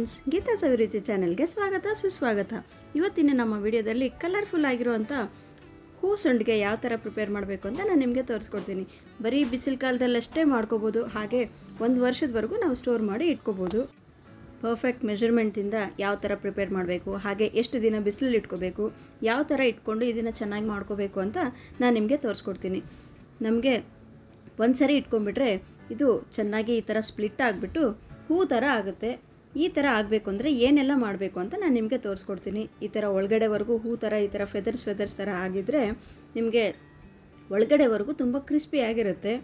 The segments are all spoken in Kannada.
ಫ್ರೆಂಡ್ಸ್, ಗೀತಾ ಸವಿರುಚಿ ಚಾನೆಲ್ಗೆ ಸ್ವಾಗತ ಸುಸ್ವಾಗತ. ಇವತ್ತಿನ ನಮ್ಮ ವಿಡಿಯೋದಲ್ಲಿ ಕಲರ್ಫುಲ್ ಆಗಿರುವಂಥ ಹೂ ಸಂಡಿಗೆ ಯಾವ ಥರ ಪ್ರಿಪೇರ್ ಮಾಡಬೇಕು ಅಂತ ನಾನು ನಿಮಗೆ ತೋರಿಸ್ಕೊಡ್ತೀನಿ. ಬರೀ ಬಿಸಿಲು ಕಾಲದಲ್ಲಷ್ಟೇ ಮಾಡ್ಕೋಬೋದು, ಹಾಗೆ ಒಂದು ವರ್ಷದವರೆಗೂ ನಾವು ಸ್ಟೋರ್ ಮಾಡಿ ಇಟ್ಕೋಬೋದು. ಪರ್ಫೆಕ್ಟ್ ಮೆಜರ್ಮೆಂಟಿಂದ ಯಾವ ಥರ ಪ್ರಿಪೇರ್ ಮಾಡಬೇಕು, ಹಾಗೆ ಎಷ್ಟು ದಿನ ಬಿಸಿಲಲ್ಲಿ ಇಟ್ಕೋಬೇಕು, ಯಾವ ಥರ ಇಟ್ಕೊಂಡು ಇದನ್ನು ಚೆನ್ನಾಗಿ ಮಾಡ್ಕೋಬೇಕು ಅಂತ ನಾನು ನಿಮಗೆ ತೋರಿಸ್ಕೊಡ್ತೀನಿ. ನಮಗೆ ಒಂದು ಸರಿ ಇಟ್ಕೊಂಡ್ಬಿಟ್ರೆ ಇದು ಚೆನ್ನಾಗಿ ಈ ಥರ ಸ್ಪ್ಲಿಟ್ ಆಗಿಬಿಟ್ಟು ಹೂ ಥರ ಆಗುತ್ತೆ. ಈ ಥರ ಆಗಬೇಕು ಅಂದರೆ ಏನೆಲ್ಲ ಮಾಡಬೇಕು ಅಂತ ನಾನು ನಿಮಗೆ ತೋರಿಸ್ಕೊಡ್ತೀನಿ. ಈ ಥರ ಒಳಗಡೆವರೆಗೂ ಹೂ ಥರ ಈ ಥರ ಫೆದರ್ಸ್ ಥರ ಆಗಿದ್ದರೆ ನಿಮಗೆ ಒಳಗಡೆವರೆಗೂ ತುಂಬ ಕ್ರಿಸ್ಪಿಯಾಗಿರುತ್ತೆ.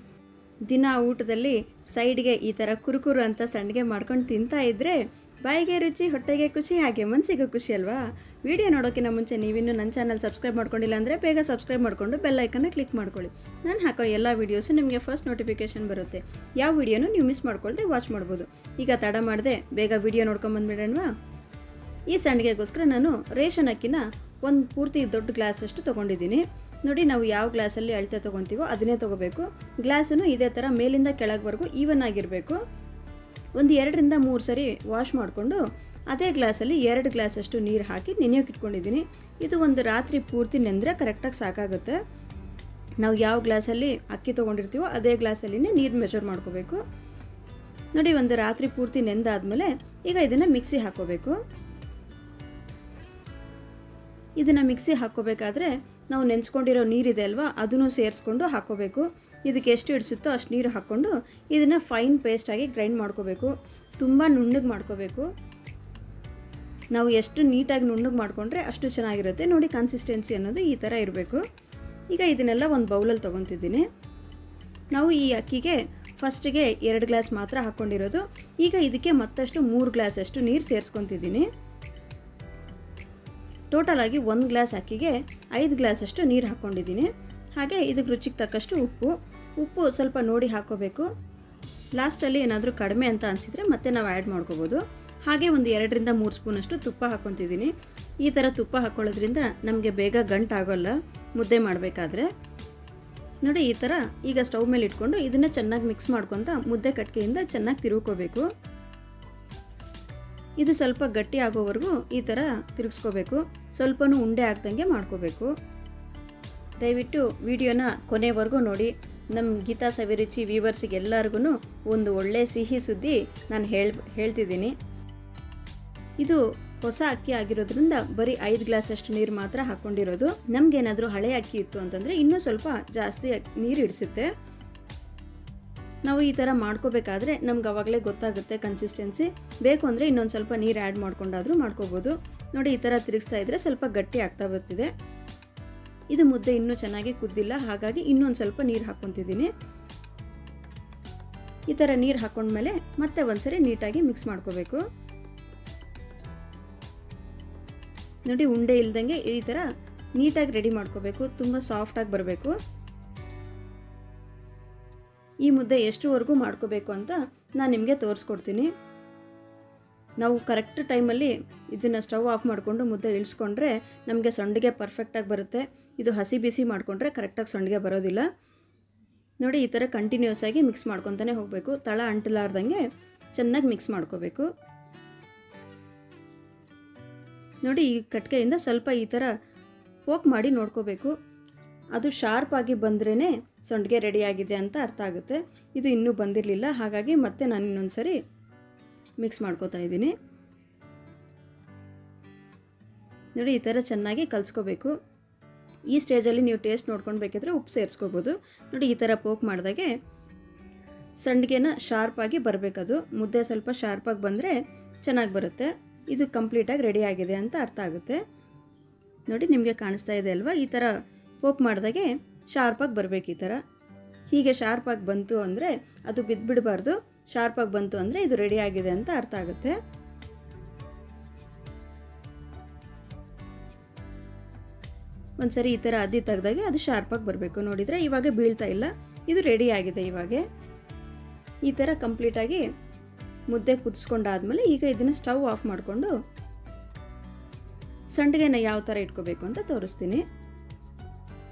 ದಿನ ಊಟದಲ್ಲಿ ಸೈಡ್ಗೆ ಈ ಥರ ಕುರುಕುರು ಅಂತ ಸಂಡಿಗೆ ಮಾಡ್ಕೊಂಡು ತಿಂತಾ ಇದ್ದರೆ ಬಾಯಿಗೆ ರುಚಿ, ಹೊಟ್ಟೆಗೆ ಖುಷಿ, ಹಾಗೆ ಮನಸ್ಸಿಗೆ ಖುಷಿ ಅಲ್ವಾ? ವಿಡಿಯೋ ನೋಡೋಕ್ಕಿಂತ ಮುಂಚೆ ನೀವಿನ್ನೂ ನನ್ನ ಚಾನಲ್ ಸಬ್ಸ್ಕ್ರೈಬ್ ಮಾಡ್ಕೊಂಡಿಲ್ಲ ಅಂದರೆ ಬೇಗ ಸಬ್ಸ್ಕ್ರೈಬ್ ಮಾಡಿಕೊಂಡು ಬೆಲ್ ಐಕನ್ನ ಕ್ಲಿಕ್ ಮಾಡ್ಕೊಳ್ಳಿ. ನಾನು ಹಾಕೋ ಎಲ್ಲ ವೀಡಿಯೋಸು ನಿಮಗೆ ಫಸ್ಟ್ ನೋಟಿಫಿಕೇಷನ್ ಬರುತ್ತೆ. ಯಾವ ವಿಡಿಯೋನೂ ನೀವು ಮಿಸ್ ಮಾಡ್ಕೊಳ್ದೆ ವಾಚ್ ಮಾಡ್ಬೋದು. ಈಗ ತಡ ಮಾಡದೆ ಬೇಗ ವಿಡಿಯೋ ನೋಡ್ಕೊಂಬಂದ್ಬಿಡೋಣವಾ? ಈ ಸಂಡಿಗೆಗೋಸ್ಕರ ನಾನು ರೇಷನ್ ಅಕ್ಕಿನ ಒಂದು ಪೂರ್ತಿ ದೊಡ್ಡ ಗ್ಲಾಸಷ್ಟು ತೊಗೊಂಡಿದ್ದೀನಿ. ನೋಡಿ, ನಾವು ಯಾವ ಗ್ಲಾಸಲ್ಲಿ ಅಳತೆ ತೊಗೊತೀವೋ ಅದನ್ನೇ ತೊಗೋಬೇಕು. ಗ್ಲಾಸನ್ನು ಇದೇ ಥರ ಮೇಲಿಂದ ಕೆಳಗವರೆಗೂ ಈವನ್ ಆಗಿರಬೇಕು. ಒಂದು 2 ರಿಂದ 3 ಸರಿ ವಾಶ್ ಮಾಡಿಕೊಂಡು ಅದೇ ಗ್ಲಾಸಲ್ಲಿ 2 ಗ್ಲಾಸಷ್ಟು ನೀರು ಹಾಕಿ ನೆನೆಯೋಕೆ ಇಟ್ಕೊಂಡಿದ್ದೀನಿ. ಇದು ಒಂದು ರಾತ್ರಿ ಪೂರ್ತಿ ನೆಂದರೆ ಕರೆಕ್ಟಾಗಿ ಸಾಕಾಗುತ್ತೆ. ನಾವು ಯಾವ ಗ್ಲಾಸಲ್ಲಿ ಅಕ್ಕಿ ತೊಗೊಂಡಿರ್ತೀವೋ ಅದೇ ಗ್ಲಾಸಲ್ಲಿನೇ ನೀರು ಮೆಜರ್ ಮಾಡ್ಕೋಬೇಕು. ನೋಡಿ, ಒಂದು ರಾತ್ರಿ ಪೂರ್ತಿ ನೆಂದಾದಮೇಲೆ ಈಗ ಇದನ್ನು ಮಿಕ್ಸಿ ಹಾಕ್ಕೋಬೇಕು. ಇದನ್ನು ಮಿಕ್ಸಿ ಹಾಕ್ಕೋಬೇಕಾದ್ರೆ ನಾವು ನೆನೆಸ್ಕೊಂಡಿರೋ ನೀರಿದೆ ಅಲ್ವಾ, ಅದನ್ನು ಸೇರಿಸ್ಕೊಂಡು ಹಾಕ್ಕೋಬೇಕು. ಇದಕ್ಕೆ ಎಷ್ಟು ಹಿಡಿಸುತ್ತೋ ಅಷ್ಟು ನೀರು ಹಾಕ್ಕೊಂಡು ಇದನ್ನು ಫೈನ್ ಪೇಸ್ಟಾಗಿ ಗ್ರೈಂಡ್ ಮಾಡ್ಕೋಬೇಕು. ತುಂಬ ನುಣ್ಣಗೆ ಮಾಡ್ಕೋಬೇಕು. ನಾವು ಎಷ್ಟು ನೀಟಾಗಿ ನುಣ್ಣಗೆ ಮಾಡಿಕೊಂಡ್ರೆ ಅಷ್ಟು ಚೆನ್ನಾಗಿರುತ್ತೆ. ನೋಡಿ, ಕನ್ಸಿಸ್ಟೆನ್ಸಿ ಅನ್ನೋದು ಈ ಥರ ಇರಬೇಕು. ಈಗ ಇದನ್ನೆಲ್ಲ ಒಂದು ಬೌಲಲ್ಲಿ ತೊಗೊತಿದ್ದೀನಿ. ನಾವು ಈ ಅಕ್ಕಿಗೆ ಫಸ್ಟಿಗೆ 2 ಗ್ಲಾಸ್ ಮಾತ್ರ ಹಾಕ್ಕೊಂಡಿರೋದು. ಈಗ ಇದಕ್ಕೆ ಮತ್ತಷ್ಟು 3 ಗ್ಲಾಸಷ್ಟು ನೀರು ಸೇರಿಸ್ಕೊತಿದ್ದೀನಿ. ಟೋಟಲ್ ಆಗಿ 1 ಗ್ಲಾಸ್ ಅಕ್ಕಿಗೆ 5 ಗ್ಲಾಸಷ್ಟು ನೀರು ಹಾಕ್ಕೊಂಡಿದ್ದೀನಿ. ಹಾಗೆ ಇದಕ್ಕೆ ರುಚಿಗೆ ತಕ್ಕಷ್ಟು ಉಪ್ಪು ಸ್ವಲ್ಪ ನೋಡಿ ಹಾಕ್ಕೋಬೇಕು. ಲಾಸ್ಟಲ್ಲಿ ಏನಾದರೂ ಕಡಿಮೆ ಅಂತ ಅನಿಸಿದರೆ ಮತ್ತೆ ನಾವು ಆ್ಯಡ್ ಮಾಡ್ಕೋಬೋದು. ಹಾಗೆ ಒಂದು 2 ರಿಂದ 3 ಸ್ಪೂನಷ್ಟು ತುಪ್ಪ ಹಾಕ್ಕೊತಿದ್ದೀನಿ. ಈ ಥರ ತುಪ್ಪ ಹಾಕ್ಕೊಳ್ಳೋದ್ರಿಂದ ನಮಗೆ ಬೇಗ ಗಂಟಾಗೋಲ್ಲ ಮುದ್ದೆ ಮಾಡಬೇಕಾದ್ರೆ. ನೋಡಿ, ಈ ಥರ ಈಗ ಸ್ಟವ್ ಮೇಲೆ ಇಟ್ಕೊಂಡು ಇದನ್ನು ಚೆನ್ನಾಗಿ ಮಿಕ್ಸ್ ಮಾಡ್ಕೊತ ಮುದ್ದೆ ಕಟ್ಕೆಯಿಂದ ಚೆನ್ನಾಗಿ ತಿರುಗ್ಕೋಬೇಕು. ಇದು ಸ್ವಲ್ಪ ಗಟ್ಟಿ ಆಗೋವರೆಗೂ ಈ ಥರ ತಿರುಗಿಸ್ಕೋಬೇಕು. ಸ್ವಲ್ಪನೂ ಉಂಡೆ ಆಗ್ದಂಗೆ ಮಾಡ್ಕೋಬೇಕು. ದಯವಿಟ್ಟು ವಿಡಿಯೋನ ಕೊನೆವರೆಗೂ ನೋಡಿ. ನಮ್ಮ ಗೀತಾ ಸವಿರುಚಿ ವ್ಯೂವರ್ಸಿಗೆ ಎಲ್ಲರಿಗೂ ಒಂದು ಒಳ್ಳೆ ಸಿಹಿ ಸುದ್ದಿ ನಾನು ಹೇಳ್ತಿದ್ದೀನಿ. ಇದು ಹೊಸ ಅಕ್ಕಿ ಆಗಿರೋದ್ರಿಂದ ಬರೀ 5 ಗ್ಲಾಸಷ್ಟು ನೀರು ಮಾತ್ರ ಹಾಕ್ಕೊಂಡಿರೋದು. ನಮಗೇನಾದರೂ ಹಳೆ ಅಕ್ಕಿ ಇತ್ತು ಅಂತಂದರೆ ಇನ್ನೂ ಸ್ವಲ್ಪ ಜಾಸ್ತಿ ನೀರು ಹಿಡಿಸುತ್ತೆ. ನಾವು ಈ ಥರ ಮಾಡ್ಕೋಬೇಕಾದ್ರೆ ನಮ್ಗೆ ಆವಾಗಲೇ ಗೊತ್ತಾಗುತ್ತೆ ಕನ್ಸಿಸ್ಟೆನ್ಸಿ. ಬೇಕು ಅಂದರೆ ಇನ್ನೊಂದು ಸ್ವಲ್ಪ ನೀರು ಆ್ಯಡ್ ಮಾಡ್ಕೊಂಡಾದರೂ ಮಾಡ್ಕೋಬೋದು. ನೋಡಿ, ಈ ಥರ ತಿರುಗಿಸ್ತಾ ಇದ್ದರೆ ಸ್ವಲ್ಪ ಗಟ್ಟಿ ಆಗ್ತಾ ಬರ್ತಿದೆ. ಇದು ಮುದ್ದೆ ಇನ್ನೂ ಚೆನ್ನಾಗಿ ಕುದ್ದಿಲ್ಲ, ಹಾಗಾಗಿ ಇನ್ನೊಂದು ಸ್ವಲ್ಪ ನೀರು ಹಾಕ್ಕೊತಿದ್ದೀನಿ. ಈ ಥರ ನೀರು ಹಾಕ್ಕೊಂಡ್ಮೇಲೆ ಮತ್ತೆ ಒಂದ್ಸರಿ ನೀಟಾಗಿ ಮಿಕ್ಸ್ ಮಾಡ್ಕೋಬೇಕು. ನೋಡಿ, ಉಂಡೆ ಇಲ್ದಂಗೆ ಈ ಥರ ನೀಟಾಗಿ ರೆಡಿ ಮಾಡ್ಕೋಬೇಕು. ತುಂಬ ಸಾಫ್ಟಾಗಿ ಬರಬೇಕು. ಈ ಮುದ್ದೆ ಎಷ್ಟುವರೆಗೂ ಮಾಡ್ಕೋಬೇಕು ಅಂತ ನಾನು ನಿಮಗೆ ತೋರಿಸ್ಕೊಡ್ತೀನಿ. ನಾವು ಕರೆಕ್ಟ್ ಟೈಮಲ್ಲಿ ಇದನ್ನು ಸ್ಟವ್ ಆಫ್ ಮಾಡಿಕೊಂಡು ಮುದ್ದೆ ಇಳಿಸ್ಕೊಂಡ್ರೆ ನಮಗೆ ಸಂಡಿಗೆ ಪರ್ಫೆಕ್ಟಾಗಿ ಬರುತ್ತೆ. ಇದು ಹಸಿ ಬಿಸಿ ಮಾಡಿಕೊಂಡ್ರೆ ಕರೆಕ್ಟಾಗಿ ಸಂಡಿಗೆ ಬರೋದಿಲ್ಲ. ನೋಡಿ, ಈ ಥರ ಕಂಟಿನ್ಯೂಸ್ ಆಗಿ ಮಿಕ್ಸ್ ಮಾಡ್ಕೊತಾನೆ ಹೋಗಬೇಕು. ತಳ ಅಂಟಲಾರ್ದಂಗೆ ಚೆನ್ನಾಗಿ ಮಿಕ್ಸ್ ಮಾಡ್ಕೋಬೇಕು. ನೋಡಿ, ಈ ಕಟ್ಕೆಯಿಂದ ಸ್ವಲ್ಪ ಈ ಥರ ಪೋಕ್ ಮಾಡಿ ನೋಡ್ಕೋಬೇಕು. ಅದು ಶಾರ್ಪ್ ಆಗಿ ಬಂದ್ರೇ ಸಂಡಿಗೆ ರೆಡಿಯಾಗಿದೆ ಅಂತ ಅರ್ಥ ಆಗುತ್ತೆ. ಇದು ಇನ್ನೂ ಬಂದಿರಲಿಲ್ಲ, ಹಾಗಾಗಿ ಮತ್ತೆ ನಾನು ಇನ್ನೊಂದು ಸರಿ ಮಿಕ್ಸ್ ಮಾಡ್ಕೋತಾ ಇದ್ದೀನಿ. ನೋಡಿ, ಈ ಥರ ಚೆನ್ನಾಗಿ ಕಲಿಸ್ಕೋಬೇಕು. ಈ ಸ್ಟೇಜಲ್ಲಿ ನೀವು ಟೇಸ್ಟ್ ನೋಡ್ಕೊಂಡು ಬೇಕಿದ್ರೆ ಉಪ್ಪು ಸೇರಿಸ್ಕೋಬೋದು. ನೋಡಿ, ಈ ಥರ ಪೋಕ್ ಮಾಡಿದಾಗೆ ಸಂಡಿಗೆನ ಶಾರ್ಪಾಗಿ ಬರಬೇಕದು. ಮುದ್ದೆ ಸ್ವಲ್ಪ ಶಾರ್ಪಾಗಿ ಬಂದರೆ ಚೆನ್ನಾಗಿ ಬರುತ್ತೆ. ಇದು ಕಂಪ್ಲೀಟಾಗಿ ರೆಡಿ ಆಗಿದೆ ಅಂತ ಅರ್ಥ ಆಗುತ್ತೆ. ನೋಡಿ, ನಿಮಗೆ ಕಾಣಿಸ್ತಾ ಇದೆ ಅಲ್ವಾ? ಈ ಥರ ಪೋಕ್ ಮಾಡಿದಾಗೆ ಶಾರ್ಪಾಗಿ ಬರಬೇಕು. ಈ ಥರ ಹೀಗೆ ಶಾರ್ಪಾಗಿ ಬಂತು ಅಂದರೆ ಅದು ಬಿದ್ದುಬಿಡಬಾರ್ದು. ಶಾರ್ಪಾಗಿ ಬಂತು ಅಂದರೆ ಇದು ರೆಡಿ ಆಗಿದೆ ಅಂತ ಅರ್ಥ ಆಗುತ್ತೆ. ಒಂದ್ಸರಿ ಈ ಥರ ಅದ್ದಿ ತೆಗೆದಾಗೆ ಅದು ಶಾರ್ಪಾಗಿ ಬರಬೇಕು. ನೋಡಿದರೆ ಇವಾಗ ಬೀಳ್ತಾ ಇಲ್ಲ, ಇದು ರೆಡಿ ಆಗಿದೆ. ಇವಾಗ ಈ ಥರ ಕಂಪ್ಲೀಟಾಗಿ ಮುದ್ದೆ ಕುದಿಸ್ಕೊಂಡಾದ್ಮೇಲೆ ಈಗ ಇದನ್ನು ಸ್ಟವ್ ಆಫ್ ಮಾಡಿಕೊಂಡು ಸಂಡಿಗೆನ ಯಾವ ಥರ ಇಟ್ಕೋಬೇಕು ಅಂತ ತೋರಿಸ್ತೀನಿ.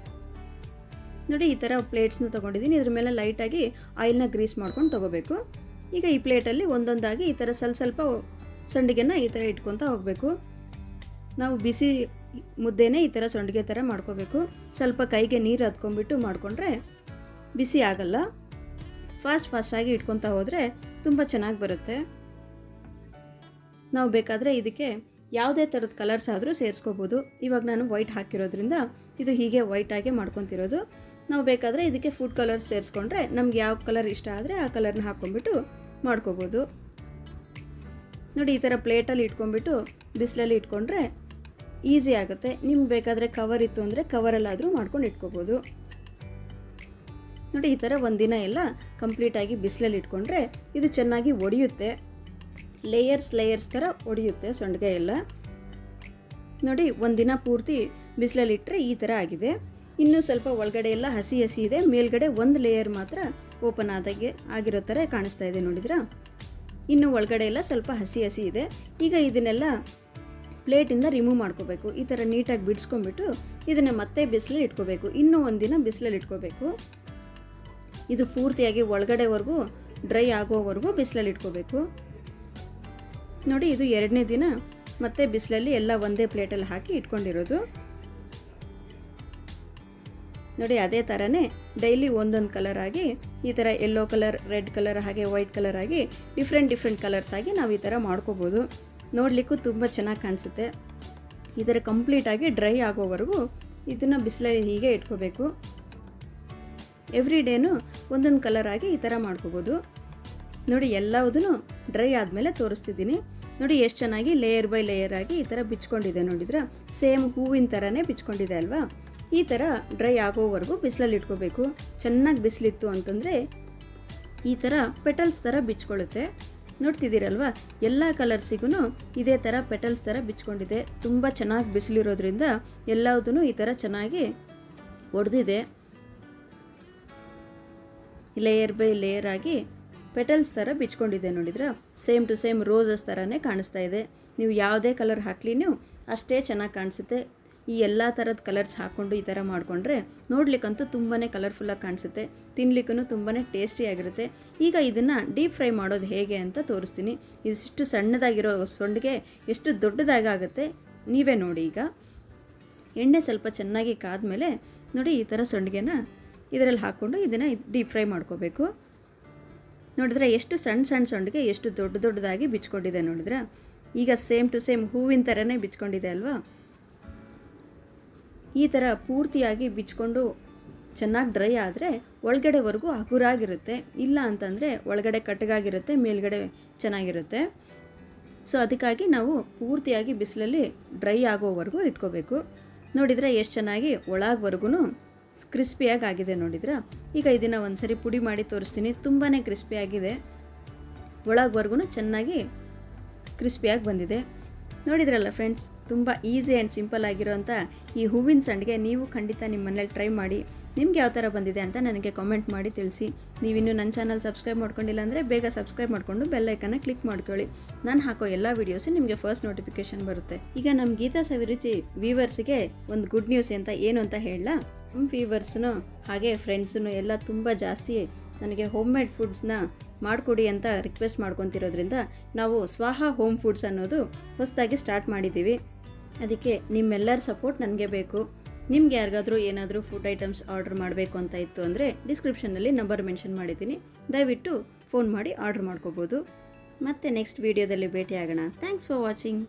ನೋಡಿ, ಈ ಥರ ಪ್ಲೇಟ್ಸ್ನ ತೊಗೊಂಡಿದ್ದೀನಿ. ಇದ್ರ ಮೇಲೆ ಲೈಟಾಗಿ ಆಯಿಲ್ನ ಗ್ರೀಸ್ ಮಾಡ್ಕೊಂಡು ತೊಗೋಬೇಕು. ಈಗ ಈ ಪ್ಲೇಟಲ್ಲಿ ಒಂದೊಂದಾಗಿ ಈ ಥರ ಸ್ವಲ್ಪ ಸಂಡಿಗೆನ ಈ ಥರ ಇಟ್ಕೊತಾ ಹೋಗಬೇಕು. ನಾವು ಬಿಸಿ ಮುದ್ದೆನೇ ಈ ಥರ ಸಂಡಿಗೆ ಥರ ಮಾಡ್ಕೋಬೇಕು. ಸ್ವಲ್ಪ ಕೈಗೆ ನೀರು ಹತ್ಕೊಂಡ್ಬಿಟ್ಟು ಮಾಡಿಕೊಂಡ್ರೆ ಬಿಸಿ ಆಗಲ್ಲ. ಫಾಸ್ಟಾಗಿ ಇಟ್ಕೊತಾ ಹೋದರೆ ತುಂಬ ಚೆನ್ನಾಗಿ ಬರುತ್ತೆ. ನಾವು ಬೇಕಾದರೆ ಇದಕ್ಕೆ ಯಾವುದೇ ಥರದ ಕಲರ್ಸ್ ಆದರೂ ಸೇರಿಸ್ಕೋಬೋದು. ಇವಾಗ ನಾನು ವೈಟ್ ಹಾಕಿರೋದ್ರಿಂದ ಇದು ಹೀಗೆ ವೈಟಾಗೆ ಮಾಡ್ಕೊತಿರೋದು. ನಾವು ಬೇಕಾದರೆ ಇದಕ್ಕೆ ಫುಡ್ ಕಲರ್ಸ್ ಸೇರಿಸ್ಕೊಂಡ್ರೆ ನಮ್ಗೆ ಯಾವ ಕಲರ್ ಇಷ್ಟ ಆದರೆ ಆ ಕಲರ್ನ ಹಾಕ್ಕೊಂಡ್ಬಿಟ್ಟು ಮಾಡ್ಕೋಬೋದು. ನೋಡಿ, ಈ ಥರ ಪ್ಲೇಟಲ್ಲಿ ಇಟ್ಕೊಂಡ್ಬಿಟ್ಟು ಬಿಸಿಲಲ್ಲಿ ಇಟ್ಕೊಂಡ್ರೆ ಈಸಿ ಆಗುತ್ತೆ. ನಿಮ್ಗೆ ಬೇಕಾದರೆ ಕವರ್ ಇತ್ತು ಅಂದರೆ ಕವರಲ್ಲಾದರೂ ಮಾಡ್ಕೊಂಡು ಇಟ್ಕೋಬೋದು. ನೋಡಿ, ಈ ಥರ ಒಂದಿನ ಎಲ್ಲ ಕಂಪ್ಲೀಟಾಗಿ ಬಿಸಿಲಲ್ಲಿ ಇಟ್ಕೊಂಡ್ರೆ ಇದು ಚೆನ್ನಾಗಿ ಒಡೆಯುತ್ತೆ. ಲೇಯರ್ಸ್ ಥರ ಒಡೆಯುತ್ತೆ ಸಂಡಿಗೆ ಎಲ್ಲ. ನೋಡಿ, ಒಂದಿನ ಪೂರ್ತಿ ಬಿಸಿಲಲ್ಲಿ ಇಟ್ಟರೆ ಈ ಥರ ಆಗಿದೆ. ಇನ್ನೂ ಸ್ವಲ್ಪ ಒಳಗಡೆ ಎಲ್ಲ ಹಸಿ ಇದೆ, ಮೇಲ್ಗಡೆ ಒಂದು ಲೇಯರ್ ಮಾತ್ರ ಓಪನ್ ಆಗಿರೋ ಥರ ಕಾಣಿಸ್ತಾ ಇದೆ. ನೋಡಿದ್ರಾ, ಇನ್ನು ಒಳಗಡೆ ಎಲ್ಲ ಸ್ವಲ್ಪ ಹಸಿ ಇದೆ. ಈಗ ಇದನ್ನೆಲ್ಲ ಪ್ಲೇಟಿಂದ ರಿಮೂವ್ ಮಾಡ್ಕೋಬೇಕು. ಈ ಥರ ನೀಟಾಗಿ ಬಿಡಿಸ್ಕೊಂಡ್ಬಿಟ್ಟು ಇದನ್ನು ಮತ್ತೆ ಬಿಸಿಲಲ್ಲಿ ಇಟ್ಕೋಬೇಕು. ಇನ್ನೂ ಒಂದಿನ ಬಿಸಿಲಲ್ಲಿ ಇಟ್ಕೋಬೇಕು. ಇದು ಪೂರ್ತಿಯಾಗಿ ಒಳಗಡೆವರೆಗೂ ಡ್ರೈ ಆಗೋವರೆಗೂ ಬಿಸಿಲಲ್ಲಿ ಇಟ್ಕೋಬೇಕು. ನೋಡಿ, ಇದು 2ನೇ ದಿನ ಮತ್ತೆ ಬಿಸಿಲಲ್ಲಿ ಎಲ್ಲ ಒಂದೇ ಪ್ಲೇಟಲ್ಲಿ ಹಾಕಿ ಇಟ್ಕೊಂಡಿರೋದು. ನೋಡಿ, ಅದೇ ಥರನೇ ಡೈಲಿ ಒಂದೊಂದು ಕಲರ್ ಆಗಿ ಈ ಥರ ಯೆಲ್ಲೋ ಕಲರ್, ರೆಡ್ ಕಲರ್, ಹಾಗೆ ವೈಟ್ ಕಲರ್ ಆಗಿ ಡಿಫ್ರೆಂಟ್ ಕಲರ್ಸ್ ಆಗಿ ನಾವು ಈ ಥರ ಮಾಡ್ಕೋಬೋದು. ನೋಡಲಿಕ್ಕೂ ತುಂಬ ಚೆನ್ನಾಗಿ ಕಾಣಿಸುತ್ತೆ. ಈ ಥರ ಕಂಪ್ಲೀಟಾಗಿ ಡ್ರೈ ಆಗೋವರೆಗೂ ಇದನ್ನು ಬಿಸಿಲಲ್ಲಿ ಹೀಗೆ ಇಟ್ಕೋಬೇಕು. ಎವ್ರಿ ಡೇನು ಒಂದೊಂದು ಕಲರ್ ಆಗಿ ಈ ಥರ ಮಾಡ್ಕೋಬೋದು. ನೋಡಿ, ಎಲ್ಲವುದೂ ಡ್ರೈ ಆದಮೇಲೆ ತೋರಿಸ್ತಿದ್ದೀನಿ. ನೋಡಿ, ಎಷ್ಟು ಚೆನ್ನಾಗಿ ಲೇಯರ್ ಬೈ ಲೇಯರ್ ಆಗಿ ಈ ಥರ ಬಿಚ್ಕೊಂಡಿದೆ. ನೋಡಿದ್ರೆ ಸೇಮ್ ಹೂವಿನ ಥರನೇ ಬಿಚ್ಕೊಂಡಿದೆ ಅಲ್ವಾ? ಈ ಥರ ಡ್ರೈ ಆಗೋವರೆಗೂ ಬಿಸಿಲಲ್ಲಿ ಇಟ್ಕೋಬೇಕು. ಚೆನ್ನಾಗಿ ಬಿಸಿಲಿತ್ತು ಅಂತಂದರೆ ಈ ಥರ ಪೆಟಲ್ಸ್ ಥರ ಬಿಚ್ಕೊಳ್ಳುತ್ತೆ. ನೋಡ್ತಿದ್ದೀರಲ್ವ, ಎಲ್ಲ ಕಲರ್ಸಿಗೂ ಇದೇ ಥರ ಪೆಟಲ್ಸ್ ಥರ ಬಿಚ್ಕೊಂಡಿದೆ. ತುಂಬ ಚೆನ್ನಾಗಿ ಬಿಸಿಲಿರೋದ್ರಿಂದ ಎಲ್ಲವುದೂ ಈ ಥರ ಚೆನ್ನಾಗಿ ಒಡೆದಿದೆ. ಲೇಯರ್ ಬೈ ಲೇಯರ್ ಆಗಿ ಪೆಟಲ್ಸ್ ಥರ ಬಿಚ್ಕೊಂಡಿದೆ. ನೋಡಿದ್ರೆ ಸೇಮ್ ಟು ಸೇಮ್ ರೋಸಸ್ ಥರನೇ ಕಾಣಿಸ್ತಾ ಇದೆ. ನೀವು ಯಾವುದೇ ಕಲರ್ ಹಾಕ್ಲಿನೂ ಅಷ್ಟೇ ಚೆನ್ನಾಗಿ ಕಾಣಿಸುತ್ತೆ. ಈ ಎಲ್ಲ ಥರದ ಕಲರ್ಸ್ ಹಾಕ್ಕೊಂಡು ಈ ಥರ ಮಾಡಿಕೊಂಡ್ರೆ ನೋಡ್ಲಿಕ್ಕಂತೂ ತುಂಬಾ ಕಲರ್ಫುಲ್ಲಾಗಿ ಕಾಣಿಸುತ್ತೆ. ತಿನ್ಲಿಕ್ಕೂ ತುಂಬಾ ಟೇಸ್ಟಿಯಾಗಿರುತ್ತೆ. ಈಗ ಇದನ್ನು ಡೀಪ್ ಫ್ರೈ ಮಾಡೋದು ಹೇಗೆ ಅಂತ ತೋರಿಸ್ತೀನಿ. ಇಷ್ಟು ಸಣ್ಣದಾಗಿರೋ ಸಂಡಿಗೆ ಎಷ್ಟು ದೊಡ್ಡದಾಗುತ್ತೆ ನೀವೇ ನೋಡಿ. ಈಗ ಎಣ್ಣೆ ಸ್ವಲ್ಪ ಚೆನ್ನಾಗಿ ಕಾದ್ಮೇಲೆ ನೋಡಿ, ಈ ಥರ ಸಂಡಿಗೆನ ಇದರಲ್ಲಿ ಹಾಕ್ಕೊಂಡು ಇದನ್ನು ಡೀಪ್ ಫ್ರೈ ಮಾಡ್ಕೋಬೇಕು. ನೋಡಿದ್ರೆ ಎಷ್ಟು ಸಣ್ಣ ಸಂಡಿಗೆ ಎಷ್ಟು ದೊಡ್ಡದಾಗಿ ಬಿಚ್ಕೊಂಡಿದೆ. ನೋಡಿದ್ರೆ ಈಗ ಸೇಮ್ ಟು ಸೇಮ್ ಹೂವಿನ ಥರನೇ ಬಿಚ್ಕೊಂಡಿದೆ ಅಲ್ವಾ? ಈ ಥರ ಪೂರ್ತಿಯಾಗಿ ಬಿಚ್ಕೊಂಡು ಚೆನ್ನಾಗಿ ಡ್ರೈ ಆದರೆ ಒಳಗಡೆವರೆಗೂ ಹಗುರಾಗಿರುತ್ತೆ. ಇಲ್ಲ ಅಂತಂದರೆ ಒಳಗಡೆ ಕಟ್ಟಗಾಗಿರುತ್ತೆ, ಮೇಲ್ಗಡೆ ಚೆನ್ನಾಗಿರುತ್ತೆ. ಸೊ ಅದಕ್ಕಾಗಿ ನಾವು ಪೂರ್ತಿಯಾಗಿ ಬಿಸಿಲಲ್ಲಿ ಡ್ರೈ ಆಗೋವರೆಗೂ ಇಟ್ಕೋಬೇಕು. ನೋಡಿದರೆ ಎಷ್ಟು ಚೆನ್ನಾಗಿ ಒಳಗವರೆಗೂ ಕ್ರಿಸ್ಪಿಯಾಗಿ ಆಗಿದೆ. ನೋಡಿದ್ರೆ ಈಗ ಇದನ್ನು ಒಂದ್ಸರಿ ಪುಡಿ ಮಾಡಿ ತೋರಿಸ್ತೀನಿ. ತುಂಬಾ ಕ್ರಿಸ್ಪಿಯಾಗಿದೆ, ಒಳಗವರೆಗೂ ಚೆನ್ನಾಗಿ ಕ್ರಿಸ್ಪಿಯಾಗಿ ಬಂದಿದೆ. ನೋಡಿದ್ರಲ್ಲ ಫ್ರೆಂಡ್ಸ್, ತುಂಬ ಈಸಿ ಆ್ಯಂಡ್ ಸಿಂಪಲ್ ಆಗಿರೋಂಥ ಈ ಹೂವಿನ ಸಂಡಿಗೆ ನೀವು ಖಂಡಿತ ನಿಮ್ಮ ಮನೇಲಿ ಟ್ರೈ ಮಾಡಿ. ನಿಮ್ಗೆ ಯಾವ ಥರ ಬಂದಿದೆ ಅಂತ ನನಗೆ ಕಾಮೆಂಟ್ ಮಾಡಿ ತಿಳಿಸಿ. ನೀವಿನ್ನೂ ನನ್ನ ಚಾನಲ್ ಸಬ್ಸ್ಕ್ರೈಬ್ ಮಾಡ್ಕೊಂಡಿಲ್ಲ ಅಂದರೆ ಬೇಗ ಸಬ್ಸ್ಕ್ರೈಬ್ ಮಾಡಿಕೊಂಡು ಬೆಲ್ ಐಕನ್ನ ಕ್ಲಿಕ್ ಮಾಡ್ಕೊಳ್ಳಿ. ನಾನು ಹಾಕೋ ಎಲ್ಲ ವೀಡಿಯೋಸು ನಿಮಗೆ ಫಸ್ಟ್ ನೋಟಿಫಿಕೇಷನ್ ಬರುತ್ತೆ. ಈಗ ನಮ್ಮ ಗೀತಾ ಸವಿರುಚಿ ವ್ಯೂವರ್ಸಿಗೆ ಒಂದು ಗುಡ್ ನ್ಯೂಸ್ ಅಂತ ಏನು ಅಂತ ಹೇಳಲ್ಲ. ನಮ್ಮ ವ್ಯೂವರ್ಸ್ನು ಹಾಗೆ ಫ್ರೆಂಡ್ಸೂ ಎಲ್ಲ ತುಂಬ ಜಾಸ್ತಿ ನನಗೆ ಹೋಮ್ ಮೇಡ್ ಫುಡ್ಸ್ನ ಮಾಡಿಕೊಡಿ ಅಂತ ರಿಕ್ವೆಸ್ಟ್ ಮಾಡ್ಕೊತಿರೋದ್ರಿಂದ ನಾವು ಸ್ವಾಹ ಹೋಮ್ ಫುಡ್ಸ್ ಅನ್ನೋದು ಹೊಸದಾಗಿ ಸ್ಟಾರ್ಟ್ ಮಾಡಿದ್ದೀವಿ. ಅದಕ್ಕೆ ನಿಮ್ಮೆಲ್ಲರ ಸಪೋರ್ಟ್ ನನಗೆ ಬೇಕು. ನಿಮ್ಗೆ ಯಾರಿಗಾದರೂ ಏನಾದರೂ ಫುಡ್ ಐಟಮ್ಸ್ ಆರ್ಡರ್ ಮಾಡಬೇಕು ಅಂತ ಇತ್ತು ಅಂದರೆ ಡಿಸ್ಕ್ರಿಪ್ಷನ್ನಲ್ಲಿ ನಂಬರ್ ಮೆನ್ಷನ್ ಮಾಡಿದ್ದೀನಿ, ದಯವಿಟ್ಟು ಫೋನ್ ಮಾಡಿ ಆರ್ಡರ್ ಮಾಡ್ಕೋಬೋದು. ಮತ್ತೆ ನೆಕ್ಸ್ಟ್ ವೀಡಿಯೋದಲ್ಲಿ ಭೇಟಿ ಆಗೋಣ. Thanks for watching.